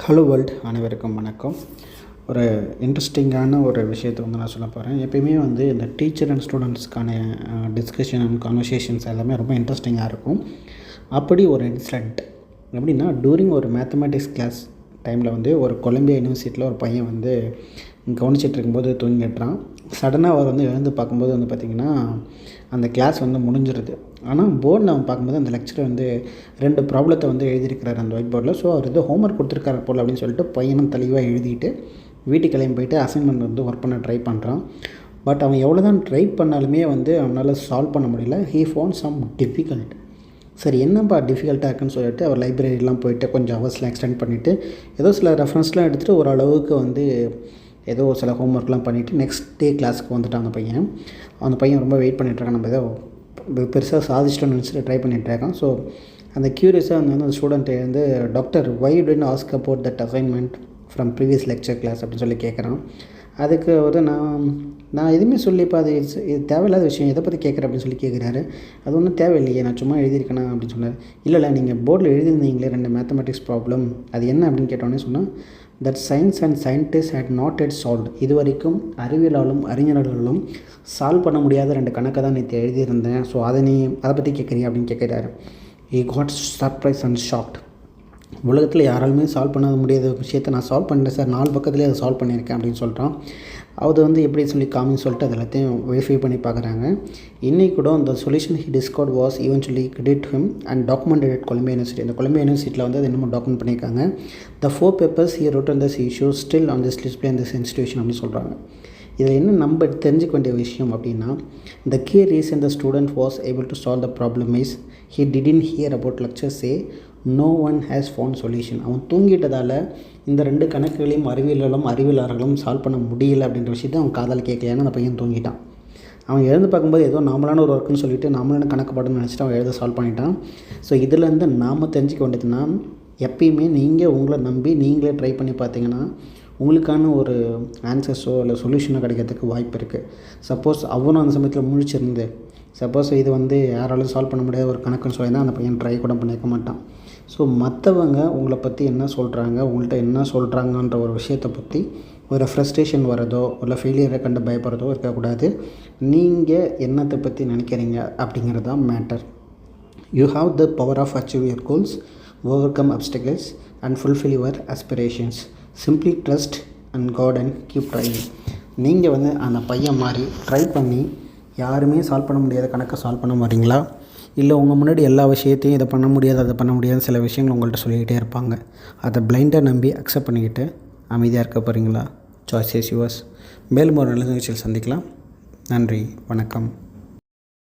Hello world, அனைவருக்கும் வணக்கம். ஒரு இன்ட்ரெஸ்டிங்கான ஒரு விஷயத்தை வந்து நான் சொல்ல போகிறேன். எப்பயுமே வந்து இந்த டீச்சர் அண்ட் ஸ்டூடெண்ட்ஸ்க்கான டிஸ்கஷன் அண்ட் கான்வர்சேஷன்ஸ் எல்லாமே ரொம்ப இன்ட்ரெஸ்டிங்காக இருக்கும். அப்படி ஒரு இன்சிடெண்ட் எப்படின்னா, டூரிங் ஒரு மேத்தமேட்டிக்ஸ் கிளாஸ் டைமில் வந்து ஒரு கொலம்பியா யூனிவர்சிட்டியில் ஒரு பையன் வந்து கவனிச்சிட்டு இருக்கும்போது தூங்கிடுறான். சடனாக அவர் வந்து எழுந்து பார்க்கும்போது வந்து பார்த்திங்கன்னா, அந்த கிளாஸ் வந்து முடிஞ்சிருது. ஆனால் போர்டில் அவன் பார்க்கும்போது அந்த லெக்சரர் வந்து 2 ப்ராப்ளத்தை வந்து எழுதியிருக்கிறார் அந்த ஒயிட் போர்டில். ஸோ அவர் வந்து ஹோம்ஒர்க் கொடுத்துருக்காரு போல் அப்படின்னு சொல்லிட்டு பையனும் தெளிவாக எழுதிட்டு வீட்டுக்கு கிளம்பி போயிட்டு அசைன்மெண்ட் வந்து ஒர்க் பண்ண ட்ரை பண்ணுறான். பட் அவன் எவ்வளோ தான் ட்ரை பண்ணாலுமே வந்து அவனால் சால்வ் பண்ண முடியல. He found some difficult. சரி, என்னப்பா டிஃபிகல்ட்டாக இருக்குன்னு சொல்லிட்டு அவர் லைப்ரரிலாம் போயிட்டு கொஞ்சம் ஹவர்ஸ்லாம் எக்ஸ்டெண்ட் பண்ணிவிட்டு ஏதோ சில ரெஃபரன்ஸ்லாம் எடுத்துகிட்டு ஓரளவுக்கு வந்து ஏதோ சில ஹோம்ஒர்க்லாம் பண்ணிவிட்டு நெக்ஸ்ட் டே கிளாஸுக்கு வந்துட்டான் அந்த பையன் ரொம்ப வெயிட் பண்ணிகிட்ருக்கான். நம்ம ஏதோ பெருசாக சாதிச்சிட்டோன்னு நினச்சிட்டு ட்ரை பண்ணிகிட்ருக்கான். ஸோ அந்த க்யூரியஸாக வந்து அந்த ஸ்டூடெண்ட்டை வந்து, doctor why you didn't ask about that assignment from previous lecture class அப்படின்னு சொல்லி கேட்குறான். அதுக்கு வந்து நான் எதுவுமே சொல்லிப்பா, இது தேவையில்லாத விஷயம், எதை பற்றி கேட்குறேன் அப்படின்னு சொல்லி கேட்குறாரு. அது ஒன்றும் தேவையில்லையே, நான் சும்மா எழுதியிருக்கேனா அப்படின்னு சொன்னார். இல்லை நீங்கள் போர்டில் எழுதியிருந்தீங்களே 2 மேத்தமெட்டிக்ஸ் ப்ராப்ளம், அது என்ன அப்படின்னு கேட்டோன்னே சொன்னால், that science and scientist had not yet solved. இது வரைக்கும் அறிவியலாலும் அறிஞர்களும் சால்வ் பண்ண முடியாத 2 கணக்கை தான் நேற்று எழுதியிருந்தேன். ஸோ அதை பற்றி கேட்குறீங்க அப்படின்னு கேட்குறாரு. He got surprise and shocked. உலகத்தில் யாராலுமே சால்வ் பண்ண முடியாத விஷயத்தை நான் சால்வ் பண்ணிட்டேன் சார், 4 பக்கத்துலேயே அதை சால்வ் பண்ணியிருக்கேன் அப்படின்னு சொல்கிறான். அது வந்து எப்படி சொல்லி காமின்னு சொல்லிட்டு அது எல்லாத்தையும் வெரிஃபை பண்ணி பார்க்குறாங்க. இன்றைக்கி கூட அந்த solution he discovered was eventually credit him and documented at Columbia university. அந்த கொலம்பியா யூனிவர்சிட்டியில் வந்து அது இன்னமும் டாக்குமெண்ட் பண்ணியிருக்காங்க. த 4 papers he wrote on this issue still on this display in this institution அப்படின்னு சொல்கிறாங்க. இதில் என்ன நம்ம தெரிஞ்சுக்க வேண்டிய விஷயம் அப்படின்னா, the key reason the student was able to solve the problem is he didn't hear about lecture say no one has found solution. அவன் தூங்கிட்டதால் இந்த 2 கணக்குகளையும் அறிவியலாளர்களும் சால்வ் பண்ண முடியல அப்படின்ற விஷயத்தை அவன் காதால் கேட்கலையான்னு அந்த பையன் தூங்கிட்டான். அவன் எழுந்து பார்க்கும்போது ஏதோ நார்மலான ஒரு ஒர்க்குன்னு சொல்லிட்டு நார்மலான கணக்கு பாடம்னு நினச்சிட்டு அவன் எழுத சால்வ் பண்ணிட்டான். ஸோ இதுலேருந்து நாம் தெரிஞ்சிக்க வேண்டியதுன்னா, எப்பயுமே நீங்கள் உங்களை நம்பி நீங்களே ட்ரை பண்ணி பார்த்தீங்கன்னா உங்களுக்கான ஒரு ஆன்சர்ஸோ இல்லை சொல்யூஷனோ கிடைக்கிறதுக்கு வாய்ப்பு இருக்குது. சப்போஸ் அவனும் அந்த சமயத்தில் முழிச்சிருந்து சப்போஸ் இது வந்து யாராலும் சால்வ் பண்ண முடியாத ஒரு கணக்குன்னு சொல்லி தான் அந்த பையன் ட்ரை கூட பண்ணியிருக்க மாட்டான். ஸோ மற்றவங்க உங்களை பற்றி என்ன சொல்கிறாங்க, உங்கள்கிட்ட என்ன சொல்கிறாங்கன்ற ஒரு விஷயத்தை பற்றி ஒரு ஃப்ரஸ்ட்ரேஷன் வரதோ இல்லை ஃபெயிலியரை கண்டு பயப்படுறதோ இருக்கக்கூடாது. நீங்கள் என்னத்தை பற்றி நினைக்கிறீங்க அப்படிங்கிறது தான் matter. You have the power of achieve your goals, overcome obstacles and fulfil your aspirations. Simply trust and God and keep trying. நீங்கள் வந்து அந்த பையன் மாதிரி ட்ரை பண்ணி யாருமே சால்வ் பண்ண முடியாத கணக்கை சால்வ் பண்ண மாட்டீங்களா? இல்லை உங்கள் முன்னாடி எல்லா விஷயத்தையும் இதை பண்ண முடியாது அதை பண்ண முடியாதுன்னு சில விஷயங்கள் உங்கள்கிட்ட சொல்லிக்கிட்டே இருப்பாங்க. அதை பிளைண்டாக நம்பி அக்செப்ட் பண்ணிக்கிட்டு அமைதியாக இருக்க போகிறீங்களா? Choice is yours. மேலும் ஒரு நல்ல நிகழ்ச்சியில் சந்திக்கலாம். நன்றி, வணக்கம்.